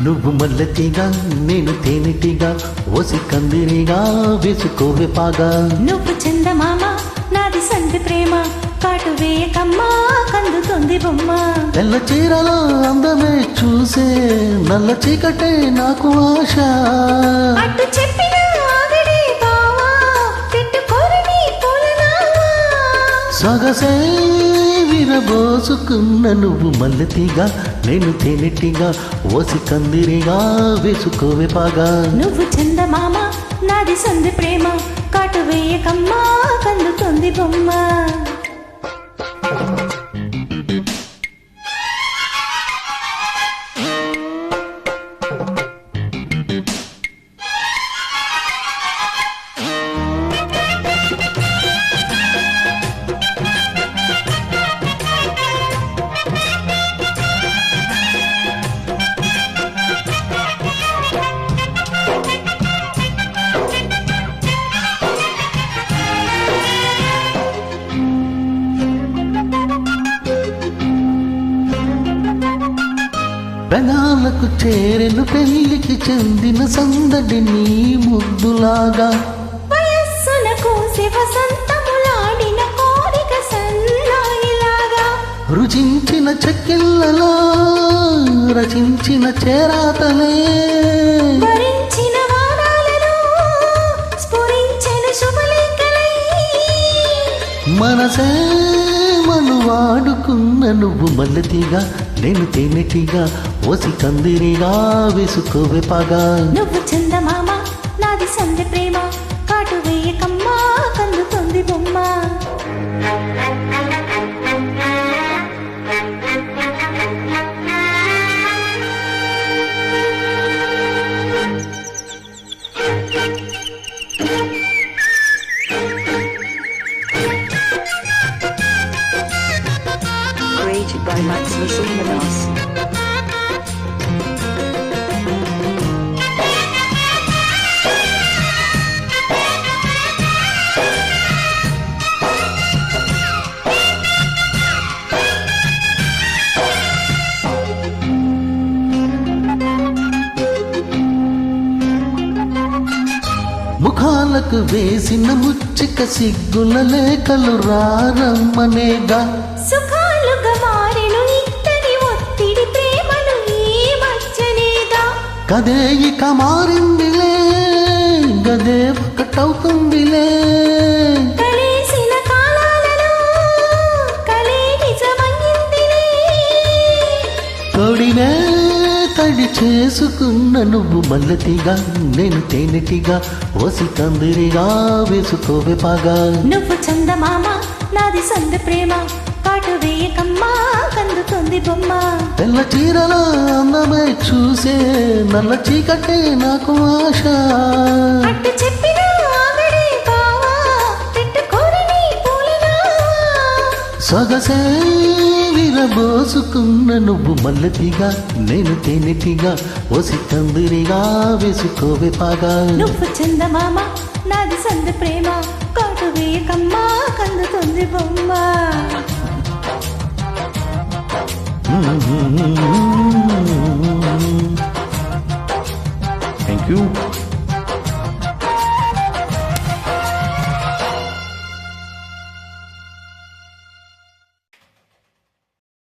నువ్వు మల్లెతిగా నేను తేనెటిగా ఓసి కందిరిగా వేసుకోవే పాగా. నువ్వు చందమామ నాది సంధి ప్రేమ కాటు వేయకమ్మా కందుతుంది బొమ్మ. తెల్ల చీరలో అందమే చూసే నల్ల చీకటే నాకు ఆశ. అటు చెప్పిన ఆగడే బావా పెట్టుకోరని పూలనావా. సొగసే విరబోసుకున్న నువ్వు మల్లెతిగా నేను తేనెటిగా ఓసి కందిరిగా వేసుకోవే పాగా. నువ్వు చందమామ నాది సంధి ప్రేమ కాటు వేయకమ్మా కందుతుంది బొమ్మ. బెనాలకు చేరెను పెళ్లికి చెందిన సందడి నీ ముద్దులాగా. వయస్సున కూసి వసంతములాడిన కోరిక సన్నాయిలాగా. రుచించిన చెక్కిళ్ళలో రచించిన చేరాతలే. భరించిన వానాలలో స్ఫురించిన శుభలేఖలై. మనసే మనువాడుకున్న నువ్వు మల్లెతిగా నేను తేనెటిగా ఓసి కందిరిగా వేసుకోవే పాగా. నువ్వు చందమామ నాది సంధి ప్రేమ కాటు వేయకమ్మా కందుతుంది బొమ్మ. Created by Max Lusumanos. ముఖాలకు వేసిన ముచ్చిక సిగ్గుల లేఖలు రారమ్మనేగా. సుఖాలుగా మారెను ఇద్దరి ఒత్తిడి ప్రేమలు ఈ మధ్యనేగా. కదే ఇక మారిందిలే గదే ఒకటవుతుందిలే. కలిసిన కాలాలలో కలే నిజమయ్యిందిలే. తొడినే తడి చేసుకున్న నువ్వు మల్లెతిగా నేను తేనెటిగా ఓసి కందిరిగా వేసుకోవే పాగా. నువ్వు చందమామ నాది సంధి ప్రేమ కాటు వేయకమ్మా కందుతుంది బొమ్మ. తెల్ల చీరలో అందమే చూసే నల్ల చీకటే నాకు ఆశ. అట్టు చెప్పిన ఆగడే బావా పెట్టుకోరని పూలనావా. సొగసే విరబోసుకున్న నువ్వు మల్లెతిగా నేను తేనెటిగా ఓసి కందిరిగా వేసుకోవే పాగా. నువ్వు చందమామ నాది సంధి ప్రేమ కాటు వేయకమ్మా కందుతుంది బొమ్మ. Thank you.